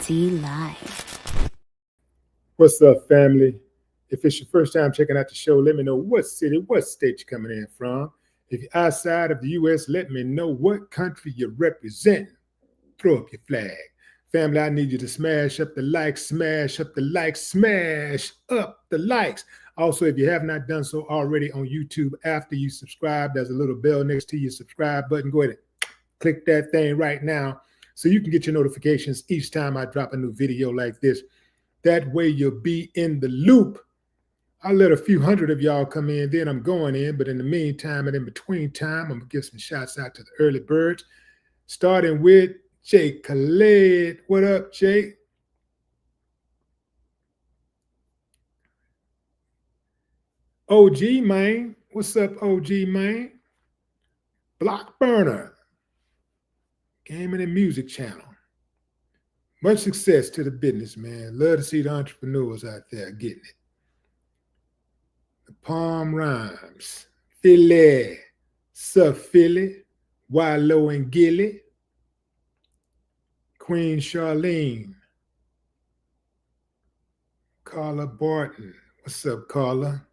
DC Live. What's up, family? If it's your first time checking out the show, let me know what city, what state you're coming in from. If you're outside of the U.S., let me know what country you represent. Throw up your flag. Family, I need you to smash up the likes, smash up the likes, smash up the likes. Also, if you have not done so already on YouTube, after you subscribe, there's a little bell next to your subscribe button. Go ahead and click that thing right now so you can get your notifications each time I drop a new video like this. That way you'll be in the loop. I'll let a few hundred of y'all come in, then I'm going in. But in the meantime and in between time, I'm going to give some shouts out to the early birds, starting with Jay Khaled. What up, Jay? OG, man. What's up, OG, man? Block Burner. Gaming and Music Channel. Much success to the business, man. Love to see the entrepreneurs out there getting it. The Palm Rhymes. Philly. Sup, Philly. Wallow and Gilly. Queen Charlene. Carla Barton. What's up, Carla?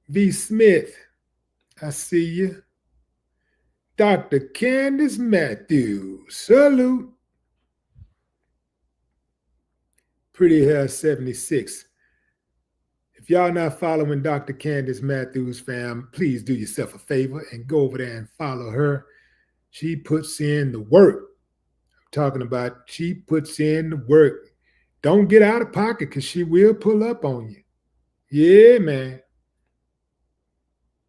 V. Smith. I see you. Dr. Candace Matthews. Salute. Pretty Hair 76. If y'all not following Dr. Candace Matthews, fam, please do yourself a favor and go over there and follow her. She puts in the work. I'm talking about she puts in the work. Don't get out of pocket because she will pull up on you. Yeah, man.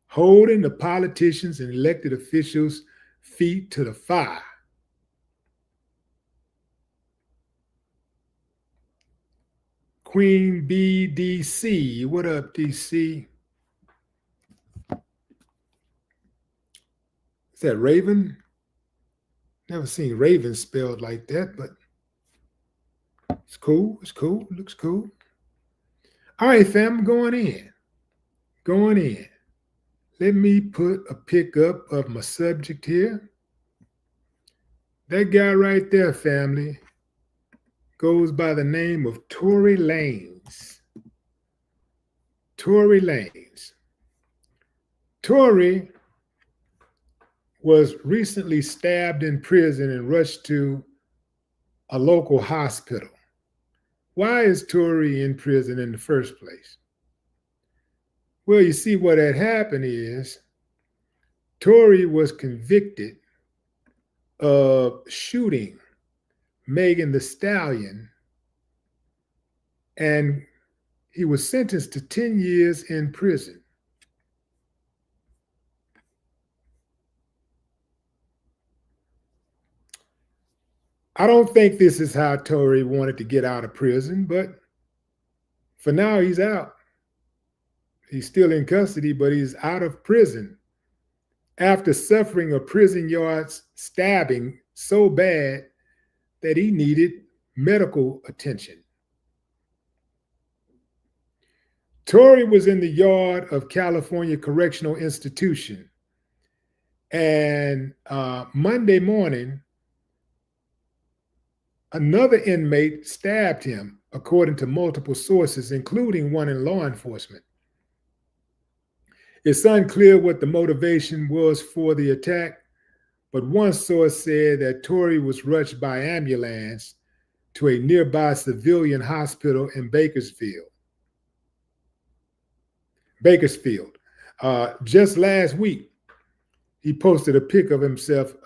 Holding the politicians and elected officials' feet to the fire. Queen BDC. What up, DC? Is that Raven? Never seen Raven spelled like that, but it's cool. It's cool. Looks cool. All right, fam, I'm going in. Going in. Let me put a pic up of my subject here. That guy right there, family, goes by the name of Tory Lanez. Tory Lanez. Tory was recently stabbed in prison and rushed to a local hospital. Why is Tory in prison in the first place? Well, you see, what had happened is Tory was convicted of shooting Megan Thee Stallion, and he was sentenced to 10 years in prison. I don't think this is how Tory wanted to get out of prison, but for now he's out. He's still in custody, but he's out of prison after suffering a prison yard stabbing so bad that he needed medical attention. Tory was in the yard of California Correctional Institution, and Monday morning, another inmate stabbed him, according to multiple sources, including one in law enforcement. It's unclear what the motivation was for the attack, but one source said that Tory was rushed by ambulance to a nearby civilian hospital in Bakersfield. Just last week, he posted a pic of himself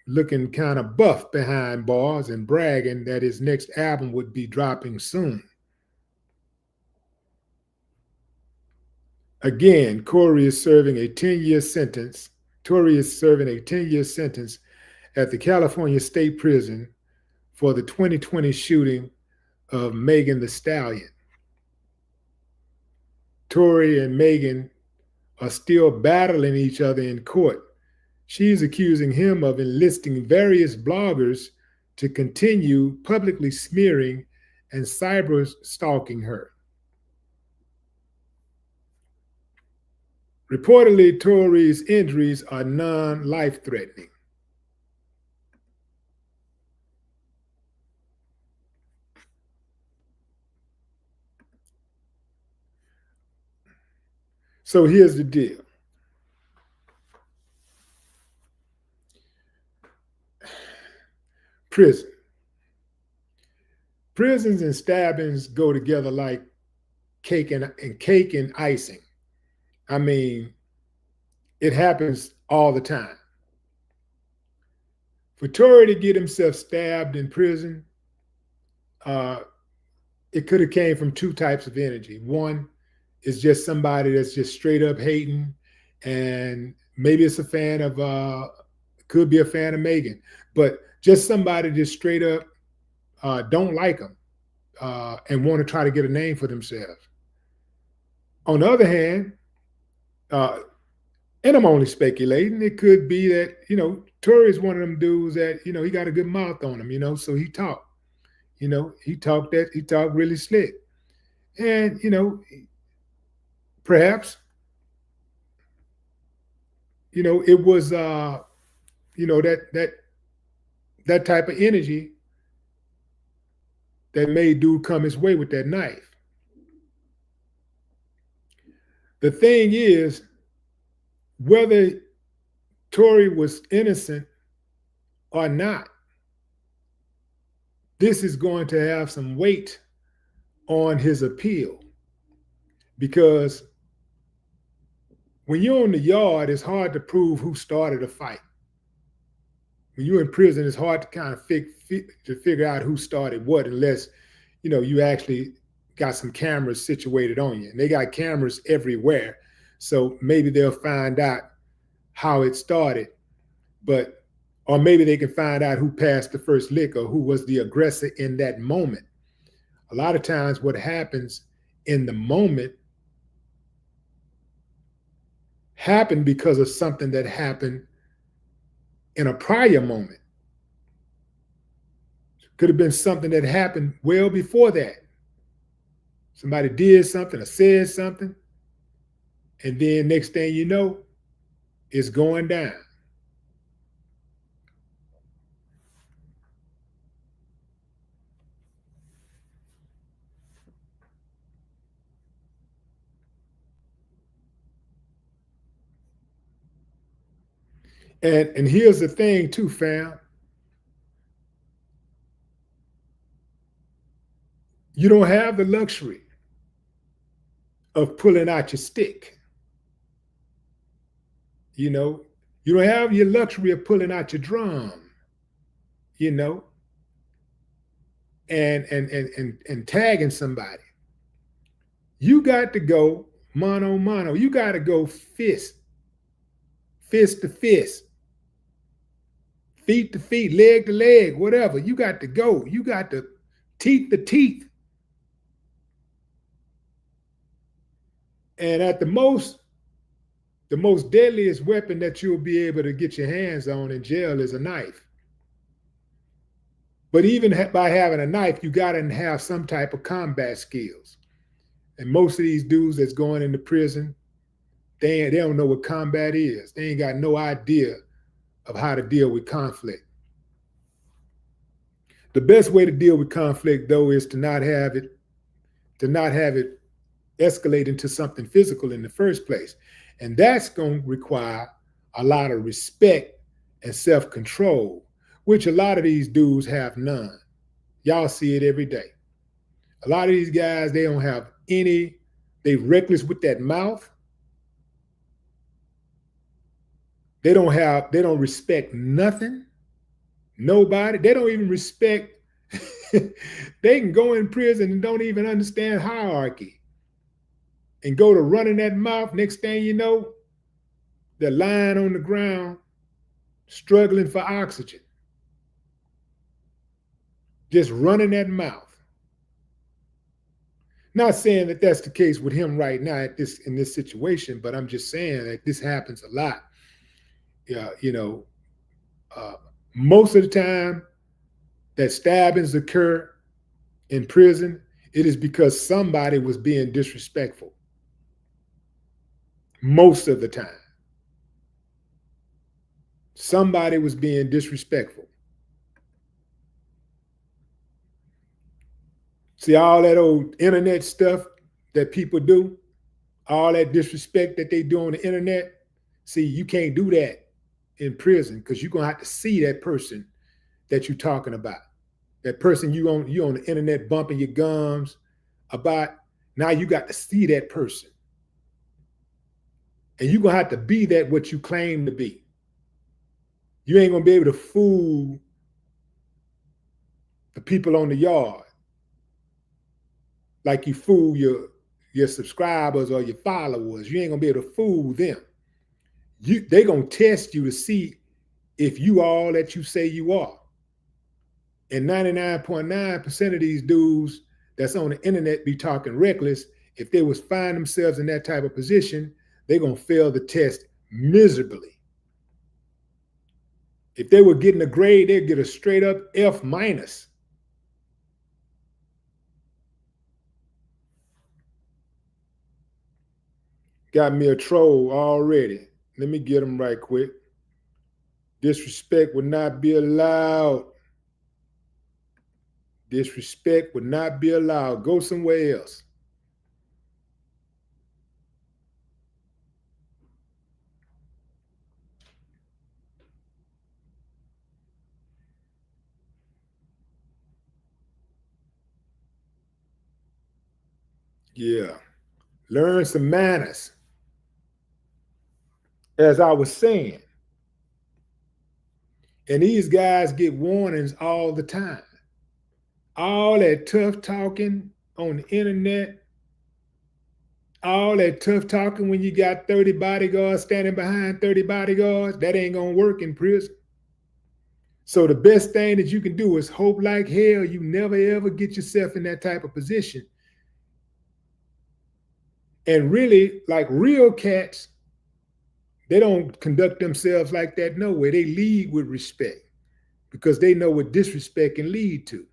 looking kind of buff behind bars and bragging that his next album would be dropping soon. Again, Tory is serving a 10-year sentence. Tory is serving a 10-year sentence at the California State Prison for the 2020 shooting of Megan Thee Stallion. Tory and Megan are still battling each other in court. She's accusing him of enlisting various bloggers to continue publicly smearing and cyber stalking her. Reportedly, Tory's injuries are non-life-threatening. So here's the deal. Prison. Prisons and stabbings go together like cake and icing. I mean, it happens all the time. For Tory to get himself stabbed in prison, uh, it could have came from two types of energy. One is just somebody that's just straight up hating, and maybe it's a fan of, could be a fan of Megan, but just somebody just straight up don't like him and want to try to get a name for themselves. On the other hand, and I'm only speculating, it could be that, Tory is one of them dudes that, he got a good mouth on him, so he talked. He talked really slick. And, perhaps, it was, that type of energy that made dude come his way with that knife. The thing is, whether Tory was innocent or not, this is going to have some weight on his appeal, because when you're on the yard, it's hard to prove who started a fight. When you're in prison, it's hard to kind of figure out who started what, unless, you actually got some cameras situated on you. And they got cameras everywhere. So maybe they'll find out how it started, or maybe they can find out who passed the first lick or who was the aggressor in that moment. A lot of times what happens in the moment happened because of something that happened in a prior moment. Could have been something that happened well before that. Somebody did something or said something, and then next thing you know, it's going down. And here's the thing too, fam. You don't have the luxury of pulling out your stick. You don't have your luxury of pulling out your drum, and tagging somebody. You got to go mano a mano. You got to go fist to fist, feet to feet, leg to leg, whatever. You got to go. You got to teeth to teeth. And at the most deadliest weapon that you'll be able to get your hands on in jail is a knife. But even by having a knife, you got to have some type of combat skills. And most of these dudes that's going into prison, they don't know what combat is. They ain't got no idea of how to deal with conflict. The best way to deal with conflict, though, is to not have it escalate into something physical in the first place. And that's going to require a lot of respect and self-control, which a lot of these dudes have none. Y'all see it every day. A lot of these guys, they don't have any, they reckless with that mouth. They don't respect nothing, nobody. They don't even respect, they can go in prison and don't even understand hierarchy and go to running that mouth. Next thing you know, they're lying on the ground, struggling for oxygen. Just running that mouth. Not saying that that's the case with him right now in this situation, but I'm just saying that this happens a lot. Yeah, most of the time that stabbings occur in prison, it is because somebody was being disrespectful. Most of the time. Somebody was being disrespectful. See all that old internet stuff that people do? All that disrespect that they do on the internet, see, you can't do that in prison because you're gonna have to see that person that you're talking about. That person you on the internet bumping your gums about. Now you got to see that person. And you're gonna have to be that what you claim to be. You ain't gonna be able to fool the people on the yard like you fool your subscribers or your followers. You ain't gonna be able to fool them. They gonna test you to see if you all that you say you are. And 99.9% of these dudes that's on the internet be talking reckless. If they was find themselves in that type of position, they're gonna fail the test miserably. If they were getting a grade, they'd get a straight up F minus. Got me a troll already. Let me get him right quick. Disrespect would not be allowed. Disrespect would not be allowed. Go somewhere else. Yeah. Learn some manners. As I was saying. And these guys get warnings all the time. All that tough talking on the internet, all that tough talking when you got 30 bodyguards standing behind 30 bodyguards, that ain't gonna work in prison. So the best thing that you can do is hope like hell you never ever get yourself in that type of position. And really, like real cats, they don't conduct themselves like that no way. They lead with respect because they know what disrespect can lead to.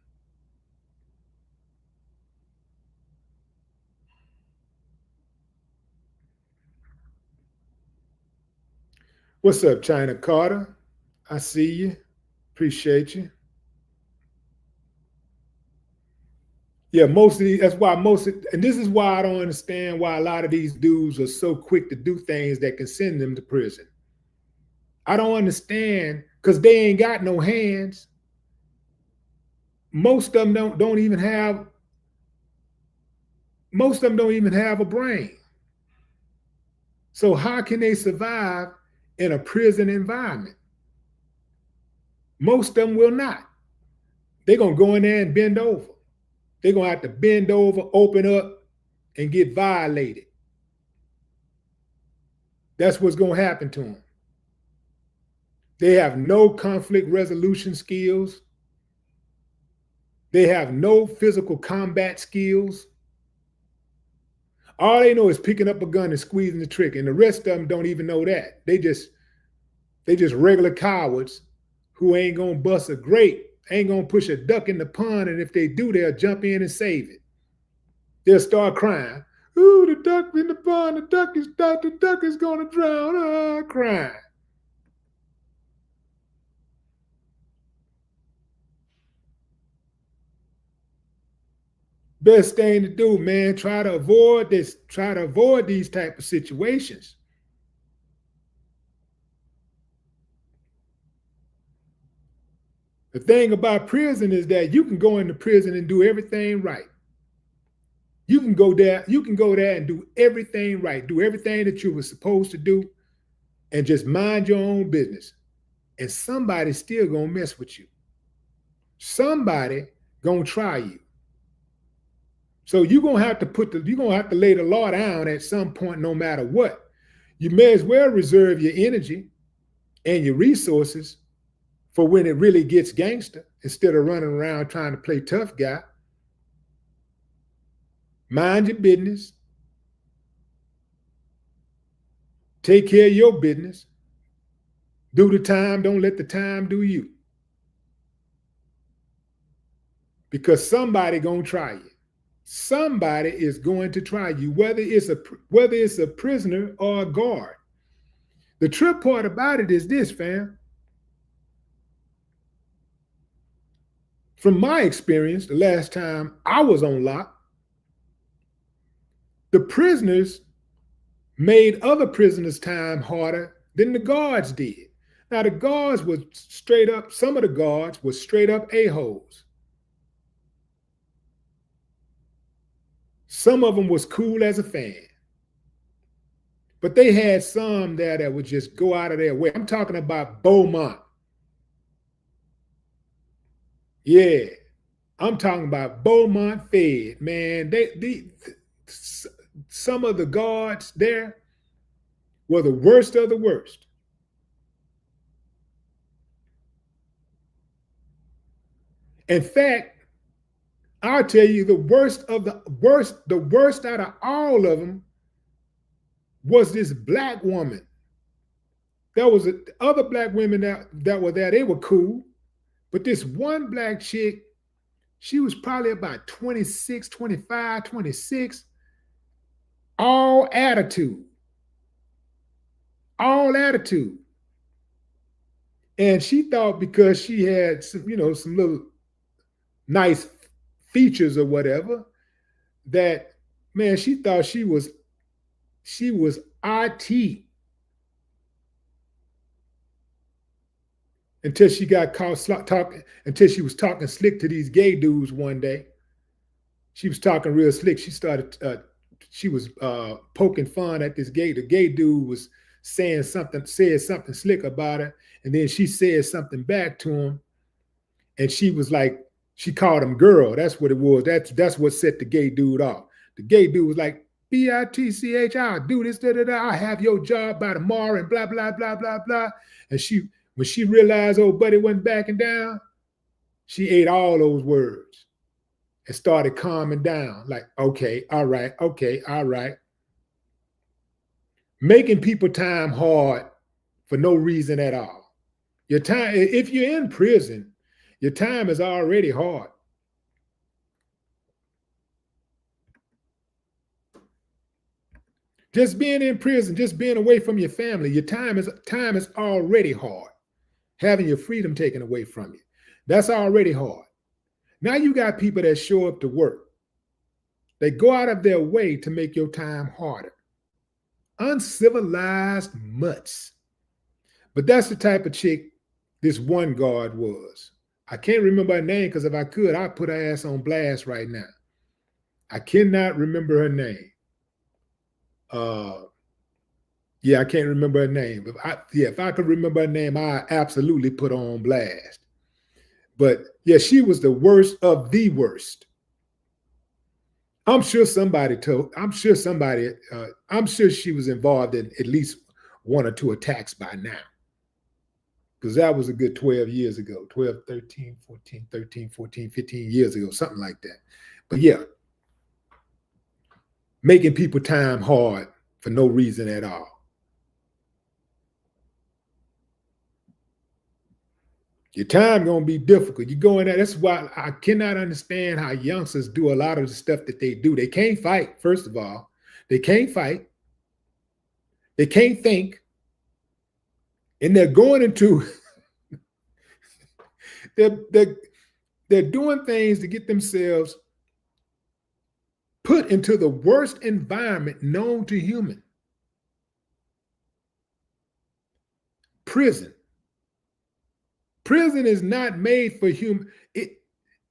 What's up, China Carter? I see you. Appreciate you. Yeah, and this is why I don't understand why a lot of these dudes are so quick to do things that can send them to prison. I don't understand because they ain't got no hands. Most of them don't even have a brain. So how can they survive in a prison environment? Most of them will not. They're gonna go in there and bend over. They're gonna have to bend over, open up, and get violated. That's what's gonna happen to them. They have no conflict resolution skills. They have no physical combat skills. All they know is picking up a gun and squeezing the trigger, and the rest of them don't even know that. They just regular cowards who ain't gonna bust a grape, ain't gonna push a duck in the pond, and if they do, they'll jump in and save it. They'll start crying. Ooh, the duck in the pond, the duck is gonna drown, crying. Best thing to do, man, try to avoid this. Try to avoid these type of situations. The thing about prison is that you can go into prison and do everything right. You can go there and do everything right, do everything that you were supposed to do, and just mind your own business. And somebody's still gonna mess with you. Somebody gonna try you. So you're gonna have to lay the law down at some point, no matter what. You may as well reserve your energy and your resources for when it really gets gangster instead of running around trying to play tough guy. Mind your business. Take care of your business. Do the time. Don't let the time do you. Because somebody gonna try you. Somebody is going to try you, whether it's a prisoner or a guard. The trip part about it is this, fam. From my experience, the last time I was on lock, the prisoners made other prisoners' time harder than the guards did. Now, the guards were straight up, some of the guards were straight up a-holes. Some of them was cool as a fan. But they had some there that would just go out of their way. I'm talking about Beaumont. Yeah, I'm talking about Beaumont Fed, man. Some of the guards there were the worst of the worst. In fact, I'll tell you the worst out of all of them was this black woman. There was other black women that were there. They were cool. But this one black chick, she was probably about 26, 25, 26. All attitude. All attitude. And she thought because she had some, some little nice features or whatever, that, man, she thought she was IT. Until she got caught talking, until she was talking slick to these gay dudes one day. She was talking real slick. She was poking fun at this gay. The gay dude was said something slick about her. And then she said something back to him. And she was like, she called him girl. That's what it was. That's what set the gay dude off. The gay dude was like, BITCH, I'll do this, I'll have your job by tomorrow and blah, blah, blah, blah, blah. And when she realized old buddy wasn't backing down, she ate all those words and started calming down. Like, okay, all right. Making people time hard for no reason at all. Your time, if you're in prison, your time is already hard. Just being in prison, just being away from your family, your time is already hard. Having your freedom taken away from you, that's already hard. Now you got people that show up to work. They go out of their way to make your time harder. Uncivilized mutts. But that's the type of chick this one guard was. I can't remember her name because if I could, I'd put her ass on blast right now. I cannot remember her name. Yeah, I can't remember her name. If I could remember her name, I absolutely put her on blast. But yeah, she was the worst of the worst. I'm sure she was involved in at least one or two attacks by now. Because that was a good 12 years ago, 12, 13, 14, 15 years ago, something like that. But yeah, making people time hard for no reason at all. Your time gonna be difficult. You go in there. That's why I cannot understand how youngsters do a lot of the stuff that they do. They can't fight, first of all. They can't fight. They can't think. And they're going into, they're doing things to get themselves put into the worst environment known to human. Prison. Prison is not made for human.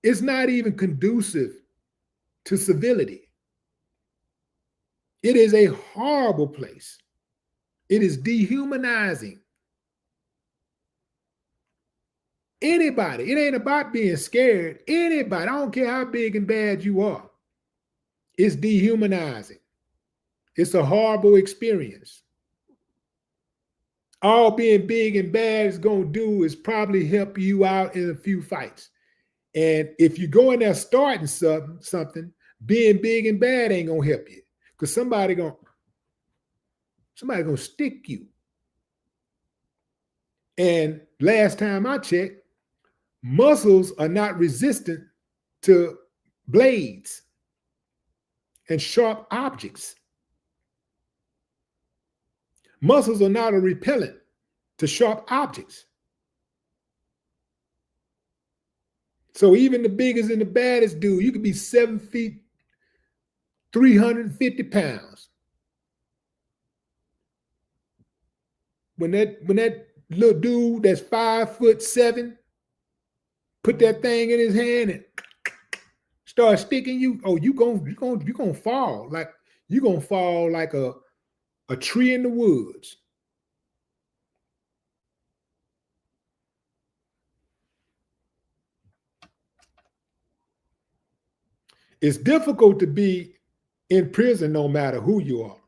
It's not even conducive to civility. It is a horrible place. It is dehumanizing. Anybody, it ain't about being scared. Anybody, I don't care how big and bad you are. It's dehumanizing. It's a horrible experience. All being big and bad is going to do is probably help you out in a few fights. And if you go in there starting something, being big and bad ain't going to help you. Because somebody going to stick you. And last time I checked, muscles are not resistant to blades and sharp objects. Muscles are not a repellent to sharp objects. So even the biggest and the baddest dude, you could be 7 feet, 350 pounds. when that little dude that's 5'7" put that thing in his hand and start sticking you, oh, you gonna fall like a tree in the woods. It's difficult to be in prison no matter who you are.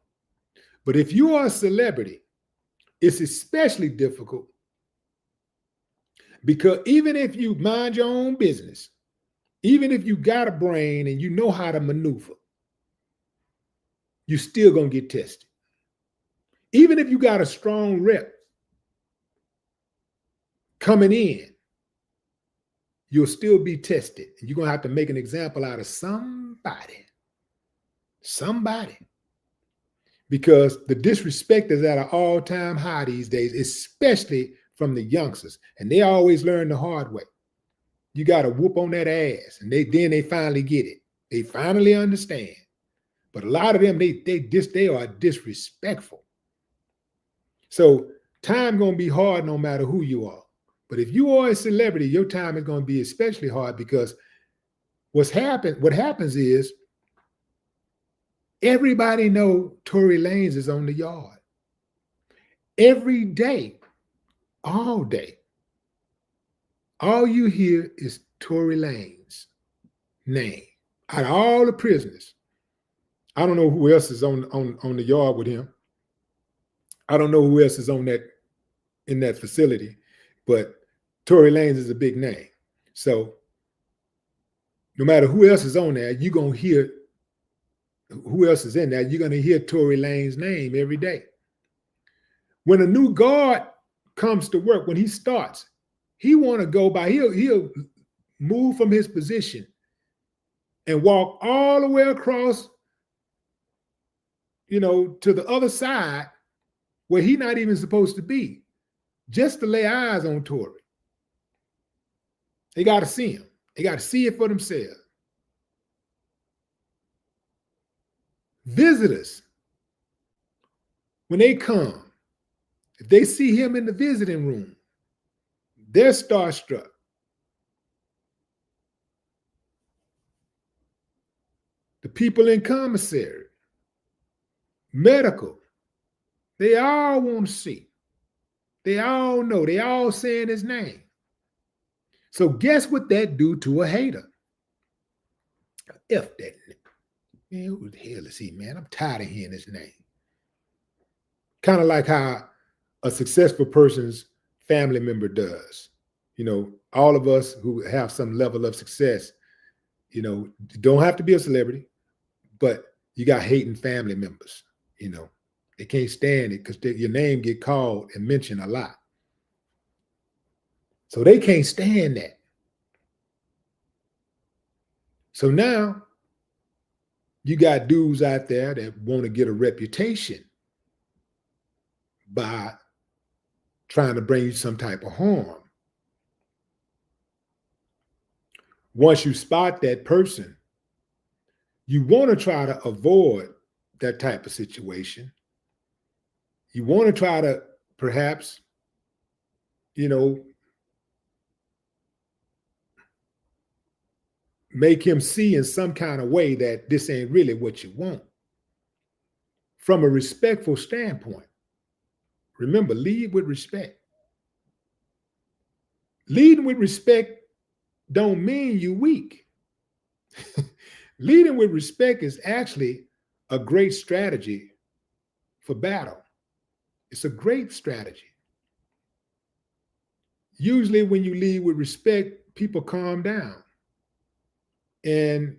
But if you are a celebrity, it's especially difficult because even if you mind your own business, even if you got a brain and you know how to maneuver, you're still going to get tested. Even if you got a strong rep coming in, you'll still be tested. And you're going to have to make an example out of somebody. Because the disrespect is at an all-time high these days, especially from the youngsters. And they always learn the hard way. You got to whoop on that ass, and then they finally get it. They finally understand. But a lot of them, they are disrespectful. So time going to be hard no matter who you are. But if you are a celebrity, your time is going to be especially hard because what happens is everybody know Tory Lanez is on the yard. Every day, all day, all you hear is Tory Lanez name. Out of all the prisoners, I don't know who else is on the yard with him. I don't know who else is in that facility, but Tory Lanez is a big name. So no matter who else is on there, you're going to hear who else is in there. You're going to hear Tory Lanez's name every day. When a new guard comes to work, when he starts, he want to go by, he'll move from his position and walk all the way across, to the other side where he's not even supposed to be, just to lay eyes on Tory. They got to see him. They got to see it for themselves. Visitors, when they come, if they see him in the visiting room, they're starstruck. The people in commissary, medical, they all want to see. They all know. They all saying his name. So guess what that do to a hater? F that. Man, who the hell is he, man? I'm tired of hearing his name. Kind of like how a successful person's family member does. All of us who have some level of success, don't have to be a celebrity, but you got hating family members. They can't stand it because your name get called and mentioned a lot. So they can't stand that. So now you got dudes out there that want to get a reputation by trying to bring you some type of harm. Once you spot that person, you want to try to avoid that type of situation. You want to try to perhaps, make him see in some kind of way that this ain't really what you want. From a respectful standpoint. Remember, lead with respect. Leading with respect don't mean you weak. Leading with respect is actually a great strategy for battle. It's a great strategy. Usually when you lead with respect, people calm down. And,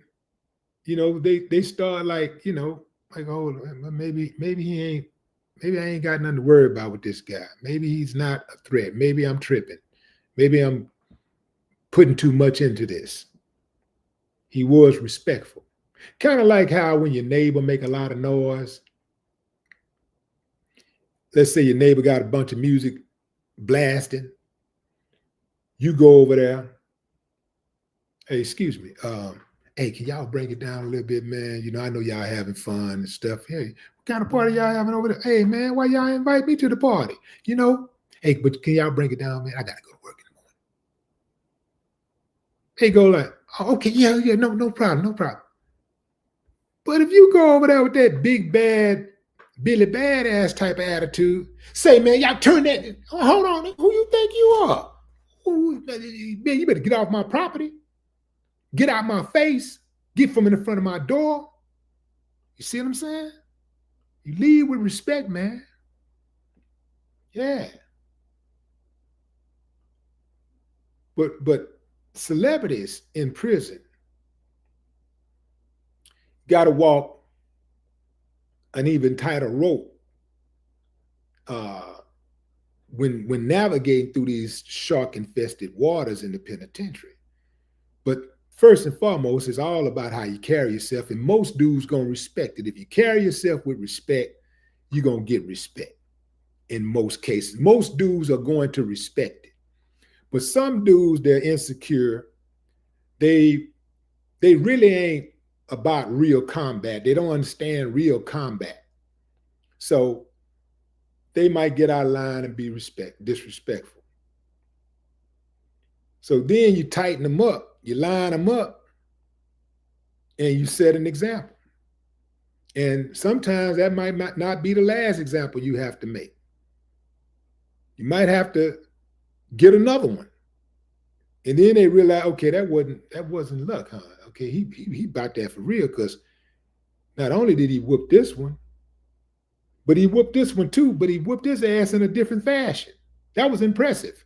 they start like, oh, maybe I ain't got nothing to worry about with this guy. Maybe he's not a threat. Maybe I'm tripping. Maybe I'm putting too much into this. He was respectful. Kind of like how when your neighbor make a lot of noise, let's say your neighbor got a bunch of music blasting. You go over there. Hey, excuse me. Hey, can y'all bring it down a little bit, man? I know y'all having fun and stuff. Hey, kind of party y'all having over there? Hey, man, why y'all invite me to the party? You know, hey, but can y'all bring it down, man? I got to go to work in the morning. They go like, oh, okay, yeah, no problem, no problem. But if you go over there with that big bad Billy Badass type of attitude, say, man, y'all turn that, hold on, who you think you are? Man, you better get off my property. Get out my face. Get from in the front of my door. You see what I'm saying? You lead with respect, man. Yeah. But celebrities in prison got to walk an even tighter rope when navigating through these shark-infested waters in the penitentiary. But first and foremost, it's all about how you carry yourself, and most dudes gonna respect it. If you carry yourself with respect, you're gonna get respect. In most cases, most dudes are going to respect it. But some dudes, they're insecure. They really ain't about real combat. They don't understand real combat. So they might get out of line and be disrespectful. So then you tighten them up, you line them up, and you set an example. And sometimes that might not be the last example you have to make. You might have to get another one. And then they realize, okay, that wasn't luck, huh? Okay, he about that for real, because not only did he whoop this one, but he whooped this one too, but he whooped his ass in a different fashion. That was impressive.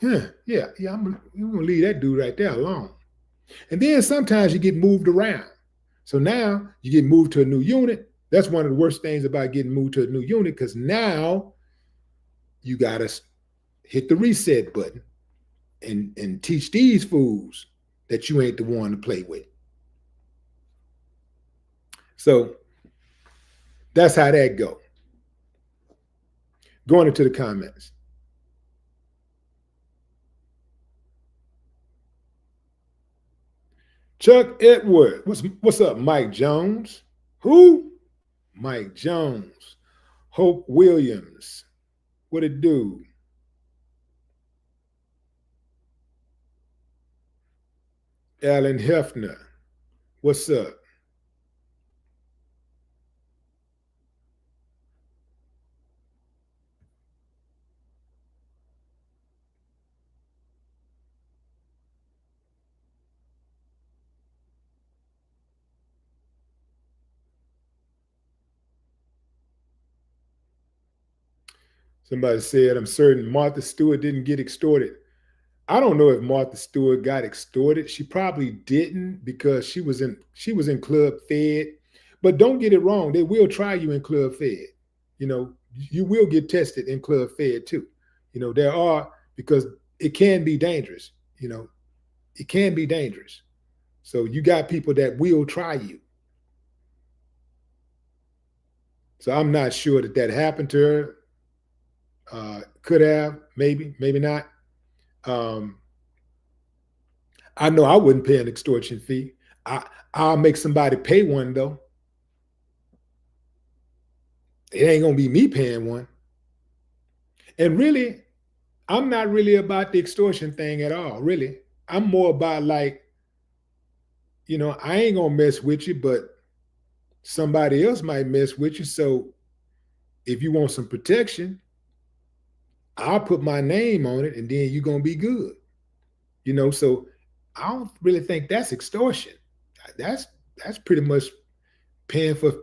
Yeah, I'm gonna leave that dude right there alone. And then sometimes you get moved around. So now you get moved to a new unit. That's one of the worst things about getting moved to a new unit, because now you gotta hit the reset button and teach these fools that you ain't the one to play with. So that's how that go. Going into the comments. Chuck Edward. What's up, Mike Jones? Who? Mike Jones. Hope Williams. What it do? Alan Hefner. What's up? Somebody said, I'm certain Martha Stewart didn't get extorted. I don't know if Martha Stewart got extorted. She probably didn't, because she was in Club Fed. But don't get it wrong, they will try you in Club Fed. You know, you will get tested in Club Fed too. You know, there are, because it can be dangerous. You know, it can be dangerous. So you got people that will try you. So I'm not sure that happened to her. Could have, maybe not. I know I wouldn't pay an extortion fee. I'll make somebody pay one, though. It ain't gonna be me paying one. And really, I'm not really about the extortion thing at all. Really, I'm more about, like, you know, I ain't gonna mess with you, but somebody else might mess with you. So if you want some protection, I'll put my name on it, and then you're gonna be good. You know, so I don't really think that's extortion. That's pretty much paying for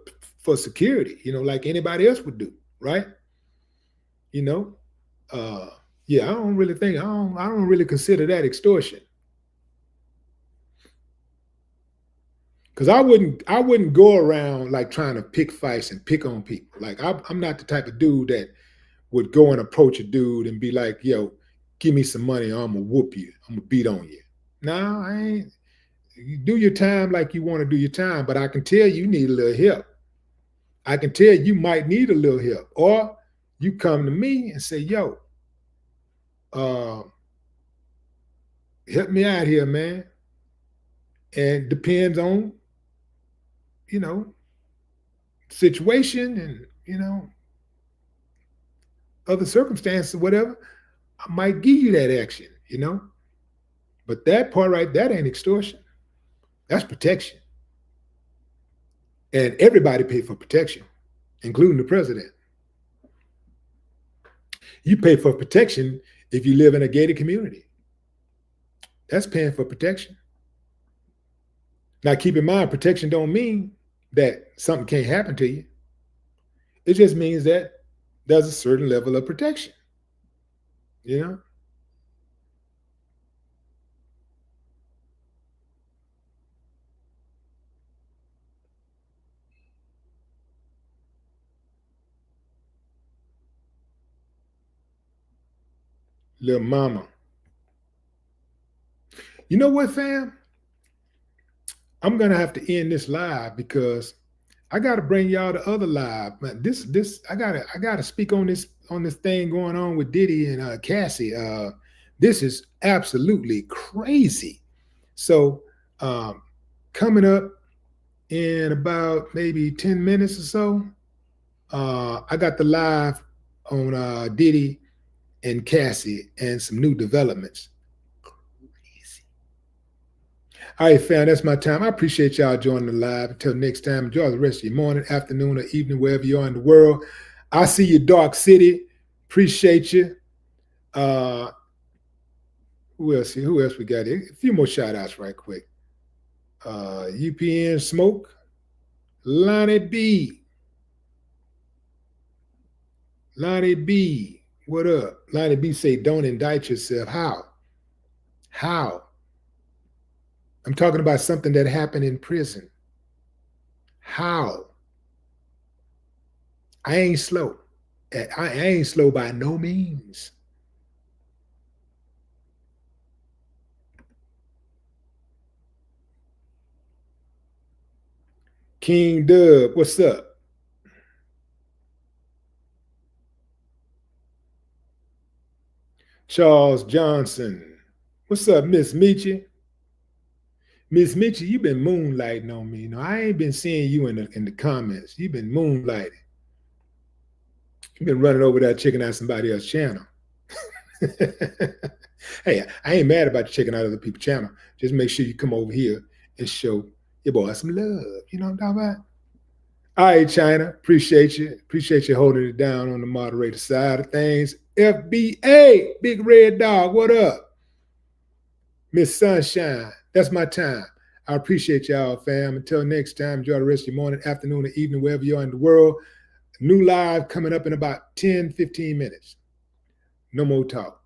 security, you know, like anybody else would do, right? You know, yeah, I don't really consider that extortion. Because I wouldn't go around like trying to pick fights and pick on people. Like I'm not the type of dude that would go and approach a dude and be like, yo, give me some money or I'm gonna whoop you. I'm gonna beat on you. No, I ain't. You do your time like you want to do your time, but I can tell you need a little help. I can tell you might need a little help. Or you come to me and say, yo, help me out here, man. And depends on, you know, situation and, other circumstances, whatever, I might give you that action, But that part right, that ain't extortion. That's protection. And everybody pay for protection, including the president. You pay for protection if you live in a gated community. That's paying for protection. Now, keep in mind, protection don't mean that something can't happen to you. It just means that there's a certain level of protection, Little mama. You know what, fam? I'm gonna have to end this live because I gotta bring y'all the other live. Man, I gotta speak on this thing going on with Diddy and Cassie. This is absolutely crazy. So coming up in about maybe 10 minutes or so, I got the live on Diddy and Cassie and some new developments. Crazy. All right, fam, that's my time. I appreciate y'all joining the live. Until next time, enjoy the rest of your morning, afternoon, or evening, wherever you are in the world. I see you, Dark City. Appreciate you. Who else we got here? A few more shout outs right quick. UPN Smoke. Lonnie B. Lonnie B. What up? Lonnie B say, don't indict yourself. How? I'm talking about something that happened in prison. How? I ain't slow. I ain't slow by no means. King Dub, what's up? Charles Johnson, what's up, Miss Michi? Miss Michi, you've been moonlighting on me. I ain't been seeing you in the comments. You've been moonlighting. You've been running over there checking out somebody else's channel. Hey, I ain't mad about you checking out other people's channel. Just make sure you come over here and show your boy some love. You know what I'm talking about? All right, China. Appreciate you. Appreciate you holding it down on the moderator side of things. FBA, Big Red Dog, what up? Miss Sunshine, that's my time. I appreciate y'all, fam. Until next time, enjoy the rest of your morning, afternoon, or evening, wherever you are in the world. New live coming up in about 10, 15 minutes. No more talk.